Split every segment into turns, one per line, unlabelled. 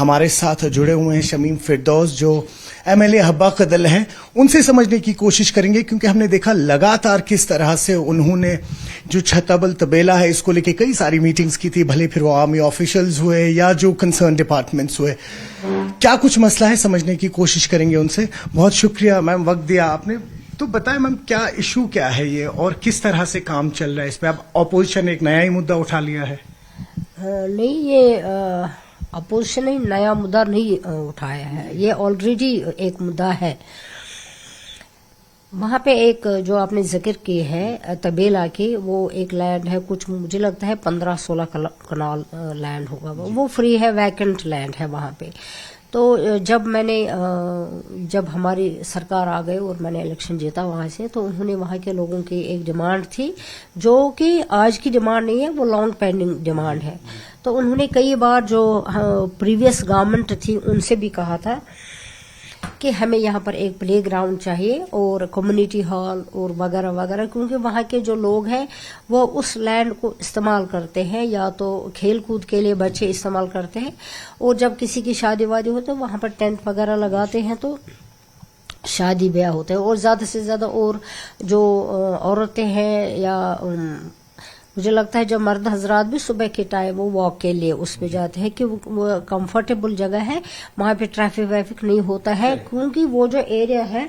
ہمارے ساتھ جڑے ہوئے ہیں شمیم فردوس جو MLA حبہ قدل ہیں. ان سے سمجھنے کی کوشش کریں گے کیونکہ ہم نے دیکھا لگاتار کس طرح سے انہوں نے جو چھتابل طبیلہ ہے اس کو لے کے کئی ساری میٹنگز کی تھی, بھلے پھر وہ عوامی آفیشلز ہوئے یا جو کنسرن ڈپارٹمنٹس ہوئے. کیا کچھ مسئلہ ہے سمجھنے کی کوشش کریں گے ان سے. بہت شکریہ میم, وقت دیا آپ نے. تو بتائیں میم کیا ایشو کیا ہے یہ اور کس طرح سے کام چل رہا ہے اس پہ. اب اپوزیشن ایک نیا ہی مدعا اٹھا لیا ہے.
نہیں, یہ اپوزیشن نے نیا مدعا نہیں اٹھایا ہے, یہ آلریڈی ایک مدعا ہے. وہاں پہ ایک جو آپ نے ذکر کی ہے طبیلہ کی, وہ ایک لینڈ ہے, کچھ مجھے لگتا ہے 15-16 کنال لینڈ ہوگا, وہ فری ہے, ویکنٹ لینڈ ہے وہاں پہ. تو جب ہماری سرکار آ گئی اور میں نے الیکشن جیتا وہاں سے, تو انہوں نے وہاں کے لوگوں کی ایک ڈیمانڈ تھی جو کہ آج کی ڈیمانڈ نہیں ہے, وہ لانگ پینڈنگ ڈیمانڈ ہے. تو انہوں نے کئی بار جو پریویس گورنمنٹ تھی ان سے بھی کہا تھا کہ ہمیں یہاں پر ایک پلے گراؤنڈ چاہیے اور کمیونٹی ہال اور وغیرہ وغیرہ, کیونکہ وہاں کے جو لوگ ہیں وہ اس لینڈ کو استعمال کرتے ہیں, یا تو کھیل کود کے لیے بچے استعمال کرتے ہیں, اور جب کسی کی شادی وادی ہوتی ہے وہاں پر ٹینٹ وغیرہ لگاتے ہیں تو شادی بیاہ ہوتے ہیں. اور زیادہ سے زیادہ اور جو عورتیں ہیں یا مجھے لگتا ہے جو مرد حضرات بھی صبح کے ٹائم وہ واک کے لیے اس پہ جاتے ہیں کہ وہ کمفرٹیبل جگہ ہے, وہاں پہ ٹریفک ویفک نہیں ہوتا ہے, کیونکہ وہ جو ایریا ہے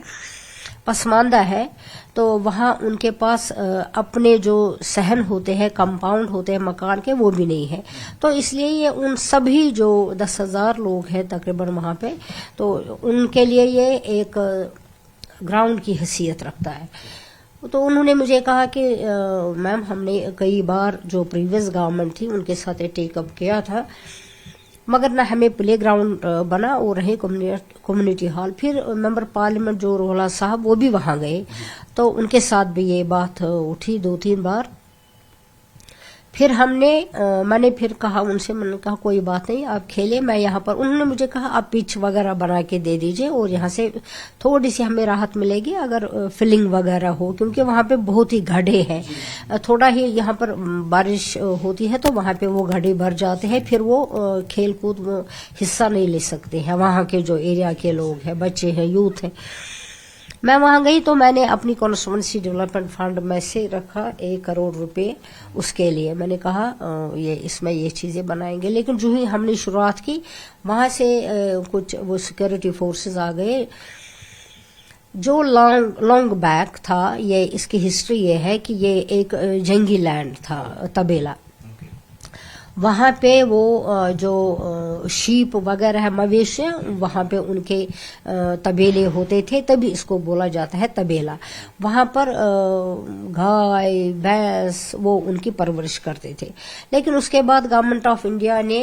پسماندہ ہے, تو وہاں ان کے پاس اپنے جو صحن ہوتے ہیں, کمپاؤنڈ ہوتے ہیں مکان کے, وہ بھی نہیں ہے. تو اس لیے یہ ان سبھی جو 10,000 لوگ ہیں تقریباً وہاں پہ, تو ان کے لیے یہ ایک گراؤنڈ کی حیثیت رکھتا ہے. تو انہوں نے مجھے کہا کہ میم ہم نے کئی بار جو پریویس گورنمنٹ تھی ان کے ساتھ ٹیک اپ کیا تھا, مگر نہ ہمیں پلے گراؤنڈ بنا اور رہے کمیونٹی ہال. پھر ممبر پارلیمنٹ جو رولا صاحب وہ بھی وہاں گئے, تو ان کے ساتھ بھی یہ بات اٹھی 2-3 بار. پھر میں نے پھر کہا ان سے, میں نے کہا کوئی بات نہیں آپ کھیلے, میں یہاں پر. انہوں نے مجھے کہا آپ پچ وغیرہ بنا کے دے دیجئے اور یہاں سے تھوڑی سی ہمیں راحت ملے گی اگر فلنگ وغیرہ ہو, کیونکہ وہاں پہ بہت ہی گڈھے ہیں. تھوڑا ہی یہاں پر بارش ہوتی ہے تو وہاں پہ وہ گڈھے بھر جاتے ہیں, پھر وہ کھیل کود میں حصہ نہیں لے سکتے ہیں وہاں کے جو ایریا کے لوگ ہیں, بچے ہیں, یوتھ ہیں. میں وہاں گئی تو میں نے اپنی کانسٹیچوئنسی ڈیولپمنٹ فنڈ میں سے رکھا 1 کروڑ روپے اس کے لیے. میں نے کہا اس میں یہ چیزیں بنائیں گے. لیکن جو ہی ہم نے شروعات کی وہاں سے کچھ وہ سیکورٹی فورسز آ گئے. جو لانگ بیک تھا, یہ اس کی ہسٹری یہ ہے کہ یہ ایک جنگی لینڈ تھا طبیلہ. وہاں پہ وہ جو شیپ وغیرہ ہے, مویشی, وہاں پہ ان کے طبیلے ہوتے تھے, تبھی اس کو بولا جاتا ہے طبیلہ. وہاں پر گائے بھینس وہ ان کی پرورش کرتے تھے. لیکن اس کے بعد گورنمنٹ آف انڈیا نے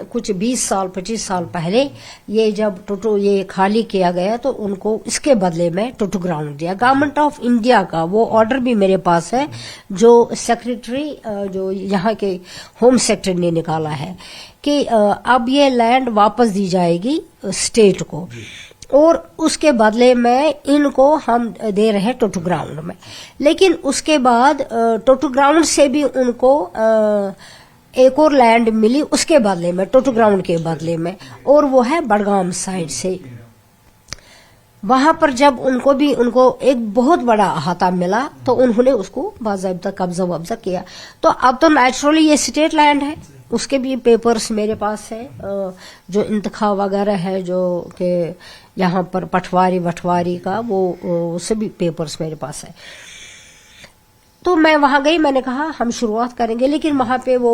کچھ 20-25 سال پہلے یہ جب ٹوٹو یہ خالی کیا گیا تو ان کو اس کے بدلے میں ٹوٹو گراؤنڈ دیا. گورنمنٹ آف انڈیا کا وہ آرڈر بھی میرے پاس ہے جو سیکریٹری جو یہاں کے ہوم سیکٹر نے نکالا ہے کہ اب یہ لینڈ واپس دی جائے گی اسٹیٹ کو, اور اس کے بدلے میں ان کو ہم دے رہے ہیں ٹوٹو گراؤنڈ میں. لیکن اس کے بعد ٹوٹو گراؤنڈ سے بھی ان کو ایک اور لینڈ ملی اس کے بدلے میں, ٹوٹو گراؤنڈ کے بدلے میں, اور وہ ہے بڑگام سائڈ سے. وہاں پر جب ان کو ایک بہت بڑا احاطہ ملا تو انہوں نے اس کو باضابطہ قبضہ کیا. تو اب تو نیچرلی یہ اسٹیٹ لینڈ ہے, اس کے بھی پیپرز میرے پاس ہے, جو انتخاب وغیرہ ہے جو کہ یہاں پر پٹواری کا وہ سبھی پیپرز میرے پاس ہے. تو میں وہاں گئی, میں نے کہا ہم شروعات کریں گے. لیکن وہاں پہ وہ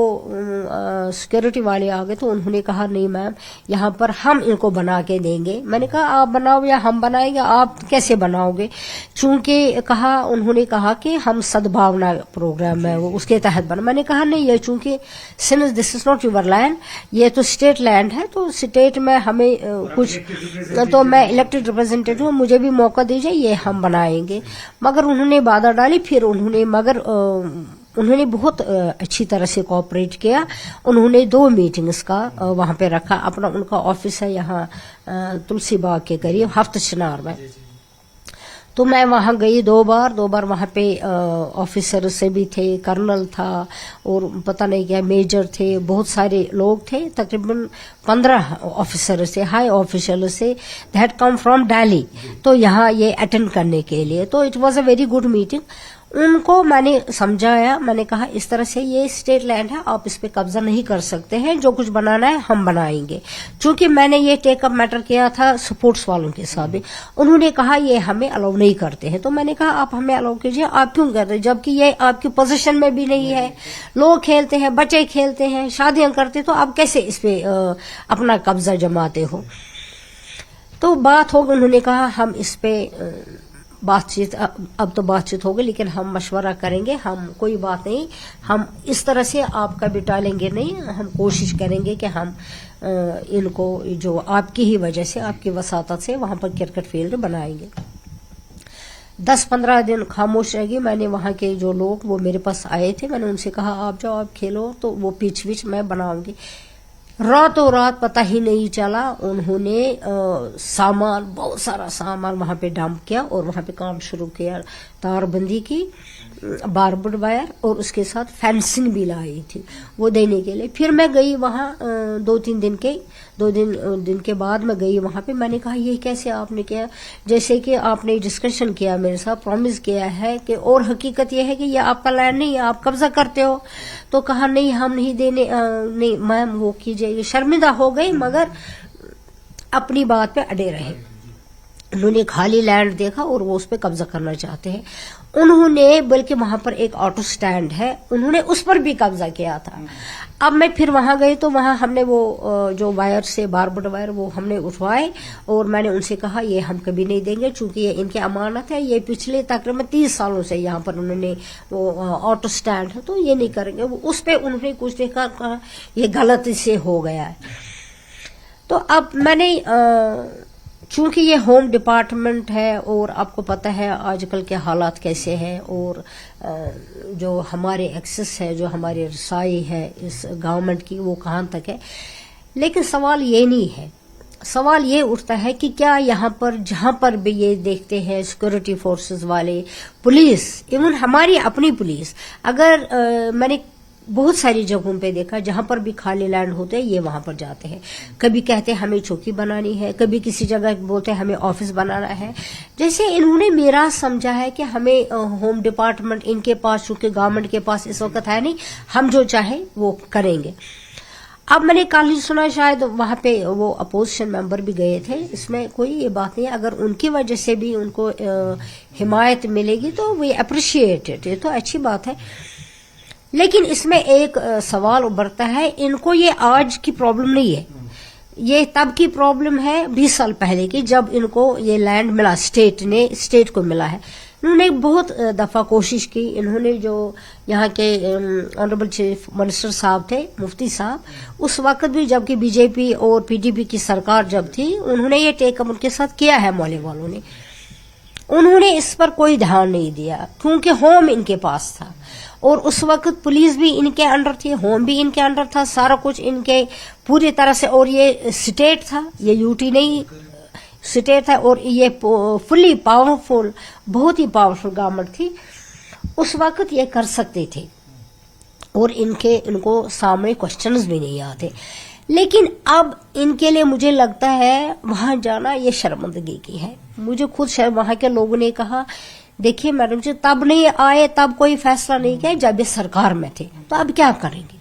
سیکورٹی والے آ گئے تو انہوں نے کہا نہیں میم یہاں پر ہم ان کو بنا کے دیں گے. میں نے کہا آپ بناؤ یا ہم بنائیں گے, آپ کیسے بناؤ گے؟ چونکہ انہوں نے کہا کہ ہم سدبھاونا پروگرام ہے وہ اس کے تحت بنا. میں نے کہا نہیں, یہ چونکہ since this is not your land, یہ تو اسٹیٹ لینڈ ہے, تو اسٹیٹ میں ہمیں کچھ, تو میں الیکٹڈ ریپرزینٹیٹیو ہوں, مجھے بھی موقع دیجیے, یہ ہم بنائیں گے. مگر انہوں نے بادہ ڈالی. پھر انہوں نے بہت اچھی طرح سے کوآپریٹ کیا. انہوں نے 2 میٹنگز کا وہاں پہ رکھا. ان کا آفس ہے یہاں تلسی باغ کے قریب ہفت چنار میں. तो मैं वहां गई दो बार वहां पे ऑफिसर से भी थे, कर्नल था और पता नहीं क्या मेजर थे, बहुत सारे लोग थे, तकरीबन 15 ऑफिसर से, हाई ऑफिसर से, दैट कम फ्रॉम दिल्ली, तो यहाँ ये अटेंड करने के लिए। तो it was a very good meeting. उनको मैंने समझाया, मैंने कहा इस तरह से ये स्टेट लैंड है, आप इस पे कब्जा नहीं कर सकते हैं, जो कुछ बनाना है हम बनाएंगे। चूंकि मैंने ये टेक अप मैटर किया था स्पोर्ट्स वालों के साथ भी, उन्होंने कहा ये हमें अलाउ नहीं करते हैं। तो मैंने कहा आप हमें अलाउ कीजिए, आप क्यों कर रहे हैं, जबकि ये आपकी पोजीशन में भी नहीं है, लोग खेलते हैं, बच्चे खेलते हैं, शादियां करते, तो आप कैसे इस पे अपना कब्जा जमाते हो। तो बात हो गई, उन्होंने कहा हम इस पे बातचीत, अब तो बातचीत हो गई, लेकिन हम मशवरा करेंगे, हम कोई बात नहीं, हम इस तरह से आपका भी टालेंगे नहीं, हम कोशिश करेंगे कि हम इनको जो आपकी ही वजह से, आपकी वसातत से वहां पर क्रिकेट फील्ड बनाएंगे। 10-15 दिन खामोश रह गई। मैंने वहां के जो लोग वो मेरे पास आए थे, मैंने उनसे कहा आप जाओ, आप खेलो, तो वो पिच विच मैं बनाऊंगी। रातों रात पता ही नहीं चला, उन्होंने सामान, बहुत सारा सामान वहां पे डंप किया और वहां पे काम शुरू किया, तारबंदी की, बारबड वायर और उसके साथ फेंसिंग भी लाई थी वो देने के लिए। फिर मैं गई वहां 2-3 दिन के बाद मैं गई वहां पे। मैंने कहा ये कैसे आपने किया, जैसे कि आपने डिस्कशन किया मेरे साथ, प्रॉमिस किया है कि, और हकीकत यह है कि ये आपका लैंड नहीं है, आप कब्जा करते हो। तो कहा नहीं हम नहीं देने, नहीं मैम वो कीजिए। शर्मिंदा हो गई मगर अपनी बात पे अड़े रहे। उन्होंने खाली लैंड देखा और वो उस पर कब्जा करना चाहते हैं। उन्होंने बल्कि वहां पर एक ऑटो स्टैंड है, उन्होंने उस पर भी कब्जा किया था। अब मैं फिर वहां गई तो वहां हमने वो जो वायर से, बारबड वायर, वो हमने उठवाए और मैंने उनसे कहा ये हम कभी नहीं देंगे, चूंकि ये इनकी अमानत है, ये पिछले तकरीबन 30 सालों से यहाँ पर उन्होंने वो ऑटो स्टैंड है, तो ये नहीं करेंगे। उस पर उन्होंने कुछ देखा, कहा ये गलती से हो गया है। तो अब मैंने चूंकि ये होम डिपार्टमेंट है और आपको पता है आजकल के हालात कैसे हैं, और जो हमारे एक्सेस है, जो हमारी रसाई है इस गवर्नमेंट की, वो कहाँ तक है। लेकिन सवाल ये नहीं है, सवाल ये उठता है कि क्या यहाँ पर, जहां पर भी ये देखते हैं सिक्योरिटी फोर्सेस वाले, पुलिस, इवन हमारी अपनी पुलिस, अगर मैंने बहुत सारी जगहों पे देखा जहां पर भी खाली लैंड होते हैं ये वहां पर जाते हैं। कभी कहते हैं हमें चौकी बनानी है, कभी किसी जगह बोलते हैं हमें ऑफिस बनाना है। जैसे इन्होंने मेरा समझा है कि हमें होम डिपार्टमेंट इनके पास, चूंकि गवर्नमेंट के पास इस वक्त है नहीं, हम जो चाहे वो करेंगे। अब मैंने कल ही सुना, शायद वहां पे वो अपोजिशन मेंबर भी गए थे, इसमें कोई ये बात नहीं, अगर उनकी वजह से भी उनको हिमायत मिलेगी तो वी अप्रिशिएट इट, ये तो अच्छी बात है। लेकिन इसमें एक सवाल उभरता है, इनको ये आज की प्रॉब्लम नहीं है, ये तब की प्रॉब्लम है 20 साल पहले की, जब इनको ये लैंड मिला, स्टेट को मिला है। इन्होंने बहुत दफा कोशिश की, इन्होंने जो यहाँ के ऑनरेबल चीफ मिनिस्टर साहब थे, मुफ्ती साहब, उस वक्त भी जबकि बीजेपी और पीडीपी की सरकार जब थी, उन्होंने ये टेकअप उनके साथ किया है मौले वालों ने। उन्होंने इस पर कोई ध्यान नहीं दिया क्योंकि होम इनके पास था और उस वक्त पुलिस भी इनके अंडर थी, होम भी इनके अंडर था, सारा कुछ इनके पूरी तरह से। और ये स्टेट था, ये यूटी नहीं, स्टेट था और ये फुली पावरफुल, बहुत ही पावरफुल गवर्नमेंट थी उस वक्त, ये कर सकते थे और इनको सामने क्वेश्चंस भी नहीं आते। लेकिन अब इनके लिए मुझे लगता है वहां जाना ये शर्मिंदगी की है। मुझे खुद वहां के लोगों ने कहा, देखिए मैडम जी, तब नहीं आए, तब कोई फैसला नहीं किया जब ये सरकार में थे, तो अब क्या करेंगे।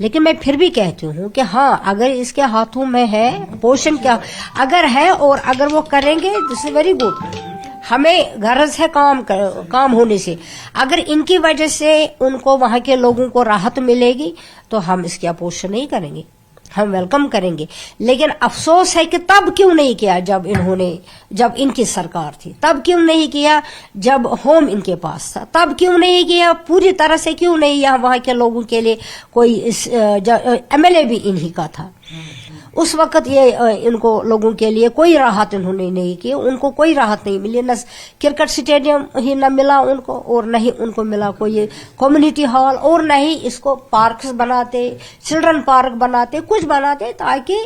लेकिन मैं फिर भी कहती हूँ कि हाँ, अगर इसके हाथों में है पोषण, क्या अगर है और अगर वो करेंगे, दिस इज वेरी गुड। हमें गरज है काम होने से। अगर इनकी वजह से उनको, वहां के लोगों को राहत मिलेगी तो हम इसकी अपोजिशन नहीं करेंगे, हम वेलकम करेंगे। लेकिन अफसोस है कि तब क्यों नहीं किया जब इनकी सरकार थी, तब क्यों नहीं किया जब होम इनके पास था, तब क्यों नहीं किया, पूरी तरह से क्यों नहीं, यहाँ वहां के लोगों के लिए कोई एमएलए भी इन्हीं का था। उस वक्त ये इनको लोगों के लिए कोई राहत इन्होंने नहीं की, उनको कोई राहत नहीं मिली, न क्रिकेट स्टेडियम ही न मिला उनको, और न ही उनको मिला कोई कम्युनिटी हॉल, और न ही इसको पार्क्स बनाते, चिल्ड्रन पार्क बनाते, कुछ बनाते ताकि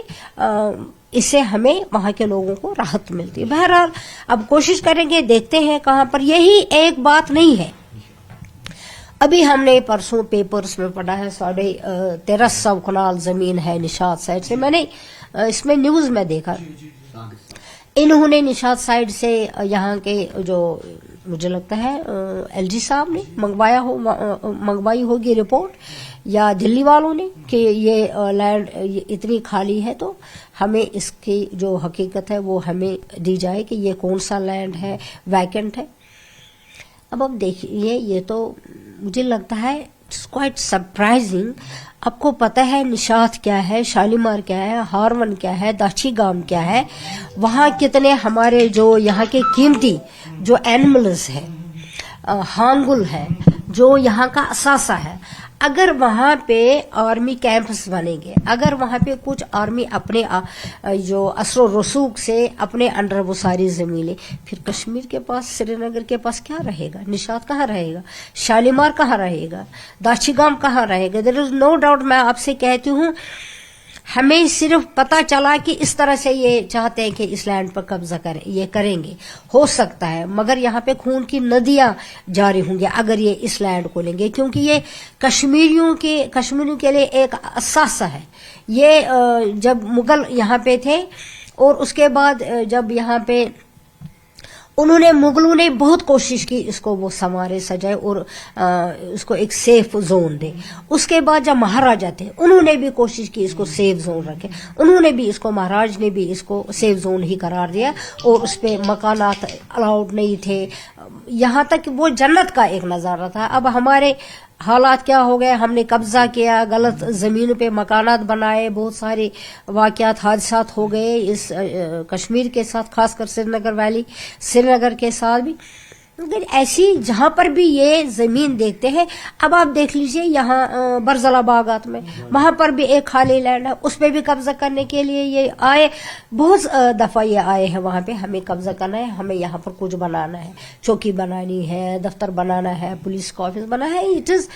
इससे हमें वहां के लोगों को राहत मिलती है। बहरहाल अब कोशिश करेंगे, देखते हैं कहां पर। यही एक बात नहीं है, अभी हमने परसों पेपर्स में पढ़ा है 1350 कनाल जमीन है निशात साइड से। मैंने इसमें न्यूज में देखा इन्होंने निशात साइड से यहाँ के जो मुझे लगता है एलजी साहब ने मंगवाई होगी रिपोर्ट, या दिल्ली वालों ने, कि ये लैंड इतनी खाली है तो हमें इसकी जो हकीकत है वो हमें दी जाए कि ये कौन सा लैंड है, वैकेंट है। अब देखिए, ये तो मुझे लगता है इट्स क्वाइट सरप्राइजिंग। आपको पता है निशात क्या है, शालीमार क्या है, हारवन क्या है, दाची गांव क्या है, वहाँ कितने हमारे जो यहाँ के कीमती जो एनिमल्स है, हांगुल है, जो यहाँ का असासा है। अगर वहां पे आर्मी कैंप्स बनेंगे, अगर वहां पे कुछ आर्मी अपने जो असरो रसूख से अपने अंडर वो सारी जमीनें, फिर कश्मीर के पास, श्रीनगर के पास क्या रहेगा? निशात कहाँ रहेगा? शालीमार कहाँ रहेगा? दाशीगाम कहाँ रहेगा? There is no doubt. मैं आपसे कहती हूँ, हमें सिर्फ पता चला कि इस तरह से ये चाहते हैं कि इस लैंड पर कब्जा करें, ये करेंगे, हो सकता है, मगर यहाँ पे खून की नदियां जारी होंगी अगर ये इस लैंड को लेंगे, क्योंकि ये कश्मीरियों के लिए एक असासा है। ये जब मुगल यहाँ पे थे और उसके बाद जब यहाँ पे मुगलों ने बहुत कोशिश की इसको वो संवारे सजाए और इसको एक सेफ जोन दे। उसके बाद जब महाराजा थे उन्होंने भी कोशिश की इसको सेफ जोन रखे, उन्होंने भी इसको, महाराज ने भी इसको सेफ जोन ही करार दिया और उस पे मकानात अलाउड नहीं थे। यहाँ तक वो जन्नत का एक नजारा था। अब हमारे हालात क्या हो गए, हमने कब्जा किया, गलत जमीनों पे मकानात बनाए, बहुत सारे वाकयात, हादसात हो गए इस कश्मीर के साथ, खासकर श्रीनगर के साथ भी। लेकिन ऐसी जहां पर भी ये जमीन देखते हैं, अब आप देख लीजिए यहाँ बरजला बागात में, वहां पर भी एक खाली लैंड है, उस पर भी कब्जा करने के लिए ये आए, बहुत दफा ये आए हैं वहां पे, हमें कब्जा करना है, हमें यहाँ पर कुछ बनाना है, चौकी बनानी है, दफ्तर बनाना है, पुलिस का ऑफिस बनाना है। It is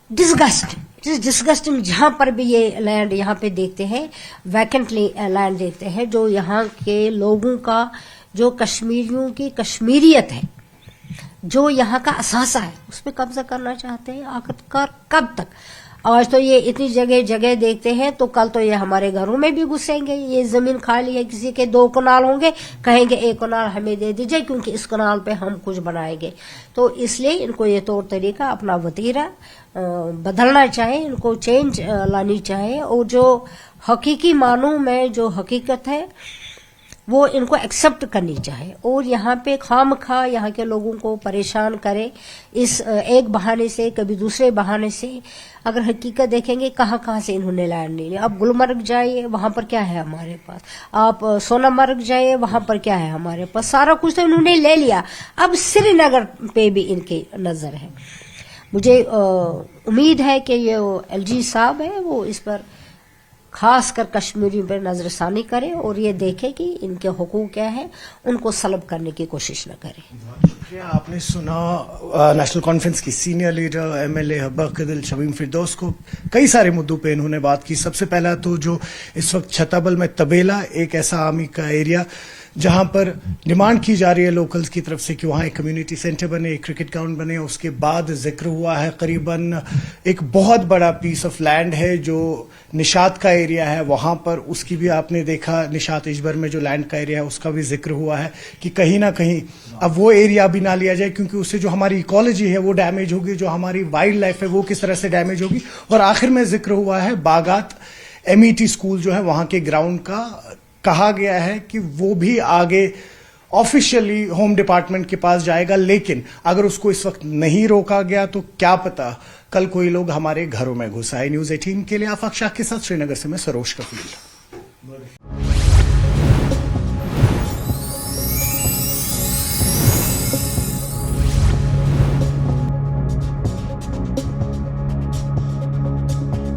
disgusting. जहां पर भी ये लैंड यहाँ पे देखते हैं, वैकेंटली लैंड देखते हैं, जो यहाँ के लोगों का, जो कश्मीरियों की कश्मीरियत है, जो यहाँ का असासा है, उस पर कब्जा करना चाहते हैं। आखिरकार कब तक? आज तो ये इतनी जगह देखते हैं, तो कल तो ये हमारे घरों में भी घुसेंगे। ये जमीन खाली है, किसी के 2 कनाल होंगे, कहेंगे 1 कनाल हमें दे दीजिए क्योंकि इस कनाल पे हम कुछ बनाएंगे। तो इसलिए इनको ये तौर तरीका, अपना वतीरा बदलना चाहिए, इनको चेंज लानी चाहिए, और जो हकीकी मानों में जो हकीकत है वो इनको एक्सेप्ट करनी चाहिए। और यहाँ पे खामखा यहाँ के लोगों को परेशान करे इस एक बहाने से, कभी दूसरे बहाने से। अगर हकीकत देखेंगे कहाँ से इन्होंने लैंड नहीं लिया। आप गुलमर्ग जाइए, वहां पर क्या है हमारे पास, आप सोनामर्ग जाइए, वहां पर क्या है हमारे पास, सारा कुछ तो इन्होंने ले लिया। अब श्रीनगर पे भी इनकी नजर है। मुझे उम्मीद है कि ये एलजी साहब है वो इस पर खास कर कश्मीरियों पर नजरसानी करे और ये देखे कि इनके हुकूक क्या है, उनको सलब करने की कोशिश न करे।
शुक्रिया। आपने सुना नेशनल कॉन्फ्रेंस की senior leader MLA Habba Kadal Shamim Firdous को। कई सारे मुद्दों पे इन्होंने बात की। सबसे पहला तो जो इस वक्त छताबल में तबेला, एक ऐसा आर्मी का एरिया जहां पर डिमांड की जा रही है लोकल्स की तरफ से कि वहां एक कम्युनिटी सेंटर बने, एक क्रिकेट ग्राउंड बने। उसके बाद जिक्र हुआ है करीबन एक बहुत बड़ा पीस ऑफ लैंड है जो निशात का एरिया है, वहां पर उसकी भी आपने देखा, निशात इजबर में जो लैंड का एरिया है उसका भी जिक्र हुआ है कि कहीं ना कहीं अब वो एरिया भी ना लिया जाए क्योंकि उससे जो हमारी इकोलॉजी है वो डैमेज होगी, जो हमारी वाइल्ड लाइफ है वो किस तरह से डैमेज होगी। और आखिर में जिक्र हुआ है बागात MET स्कूल जो है वहां के ग्राउंड का। कहा गया है कि वो भी आगे ऑफिशियली होम डिपार्टमेंट के पास जाएगा, लेकिन अगर उसको इस वक्त नहीं रोका गया तो क्या पता कल कोई लोग हमारे घरों में घुस आए। न्यूज़ 18 के लिए आफाक शाह के साथ श्रीनगर से मैं सरोज कफील।